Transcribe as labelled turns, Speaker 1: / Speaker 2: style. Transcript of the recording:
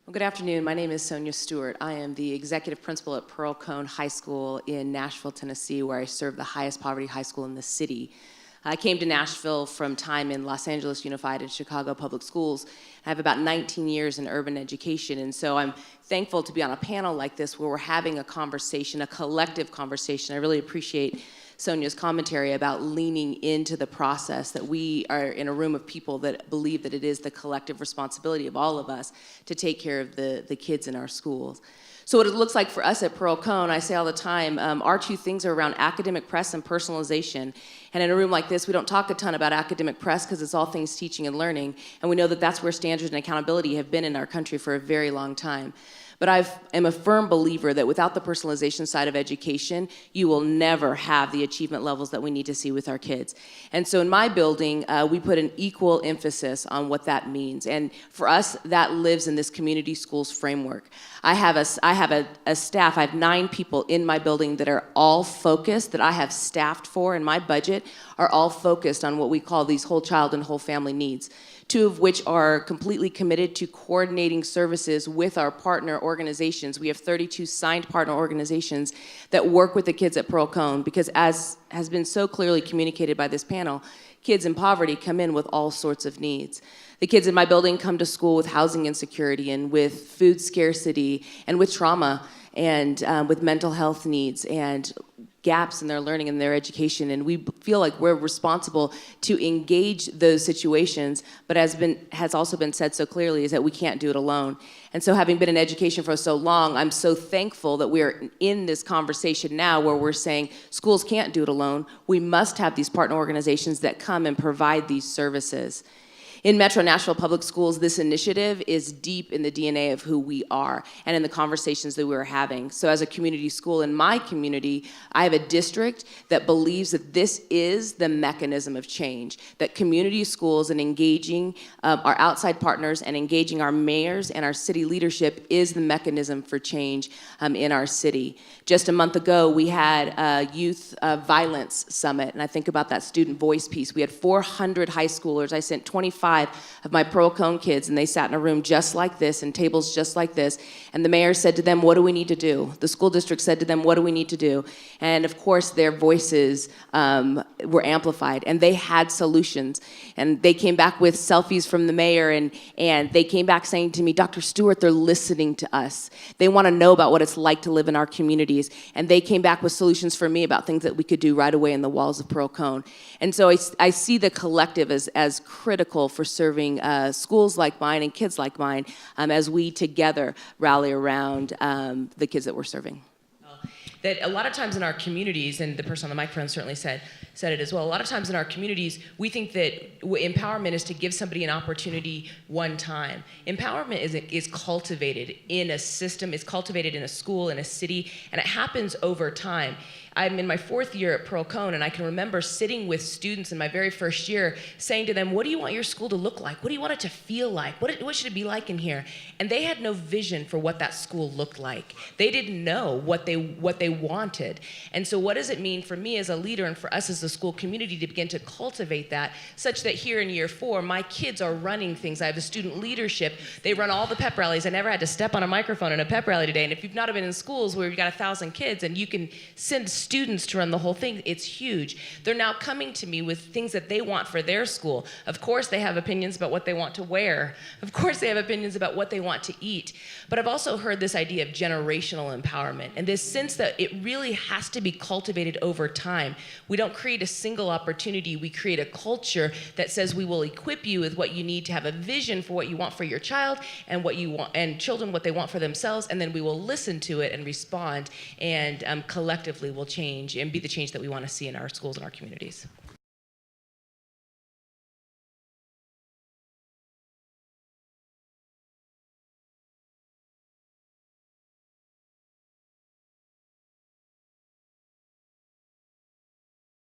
Speaker 1: Well, good afternoon. My name is Sonia Stewart. I am the executive principal at Pearl Cohn High School in Nashville, Tennessee, where I serve the highest poverty high school in the city. I came to Nashville from time in Los Angeles Unified and Chicago Public Schools. I have about 19 years in urban education, and so I'm thankful to be on a panel like this where we're having a conversation, a collective conversation. I really appreciate Sonia's commentary about leaning into the process, that we are in a room of people that believe that it is the collective responsibility of all of us to take care of the kids in our schools. So what it looks like for us at Pearl Cohn, I say all the time, our two things are around academic press and personalization. And in a room like this, we don't talk a ton about academic press because it's all things teaching and learning. And we know that that's where standards and accountability have been in our country for a very long time. But I am a firm believer that without the personalization side of education, you will never have the achievement levels that we need to see with our kids. And so in my building, we put an equal emphasis on what that means. And for us, that lives in this community schools framework. I have a staff, I have 9 people in my building that are all focused, that I have staffed for in my budget, are all focused on what we call these whole child and whole family needs. 2 of which are completely committed to coordinating services with our partner organizations. We have 32 signed partner organizations that work with the kids at Pearl Cohn because, as has been so clearly communicated by this panel, kids in poverty come in with all sorts of needs. The kids in my building come to school with housing insecurity and with food scarcity and with trauma and with mental health needs and gaps in their learning and their education, and we feel like we're responsible to engage those situations, but has also been said so clearly is that we can't do it alone. And so having been in education for so long, I'm so thankful that we're in this conversation now where we're saying schools can't do it alone. We must have these partner organizations that come and provide these services. In Metro Nashville Public Schools, this initiative is deep in the DNA of who we are and in the conversations that we're having. So as a community school in my community, I have a district that believes that this is the mechanism of change, that community schools and engaging our outside partners and engaging our mayors and our city leadership is the mechanism for change in our city. Just a month ago, we had a youth violence summit, and I think about that student voice piece. We had 400 high schoolers. I sent 25 of my Pearl Cohn kids, and they sat in a room just like this and tables just like this, and the mayor said to them, what do we need to do? The school district said to them, what do we need to do? And of course their voices were amplified, and they had solutions, and they came back with selfies from the mayor, and they came back saying to me, Dr. Stewart, they're listening to us. They want to know about what it's like to live in our communities, and they came back with solutions for me about things that we could do right away in the walls of Pearl Cohn. And so I see the collective as critical for serving schools like mine and kids like mine as we together rally around the kids that we're serving.
Speaker 2: That a lot of times in our communities, and the person on the microphone certainly said it as well, a lot of times in our communities, we think that empowerment is to give somebody an opportunity one time. Empowerment is cultivated in a system, it's cultivated in a school, in a city, and it happens over time. I'm in my 4th year at Pearl Cohn, and I can remember sitting with students in my very first year saying to them, what do you want your school to look like? What do you want it to feel like? What should it be like in here? And they had no vision for what that school looked like. They didn't know what they wanted. And so what does it mean for me as a leader and for us as a school community to begin to cultivate that such that here in year 4, my kids are running things. I have a student leadership. They run all the pep rallies. I never had to step on a microphone in a pep rally today. And if you've not been in schools where you've got 1,000 kids and you can send students to run the whole thing, it's huge. They're now coming to me with things that they want for their school. Of course they have opinions about what they want to wear. Of course they have opinions about what they want to eat. But I've also heard this idea of generational empowerment and this sense that it really has to be cultivated over time. We don't create a single opportunity, we create a culture that says we will equip you with what you need to have a vision for what you want for your child and what you want, and children what they want for themselves, and then we will listen to it and respond, and collectively will change and be the change that we want to see in our schools and our communities.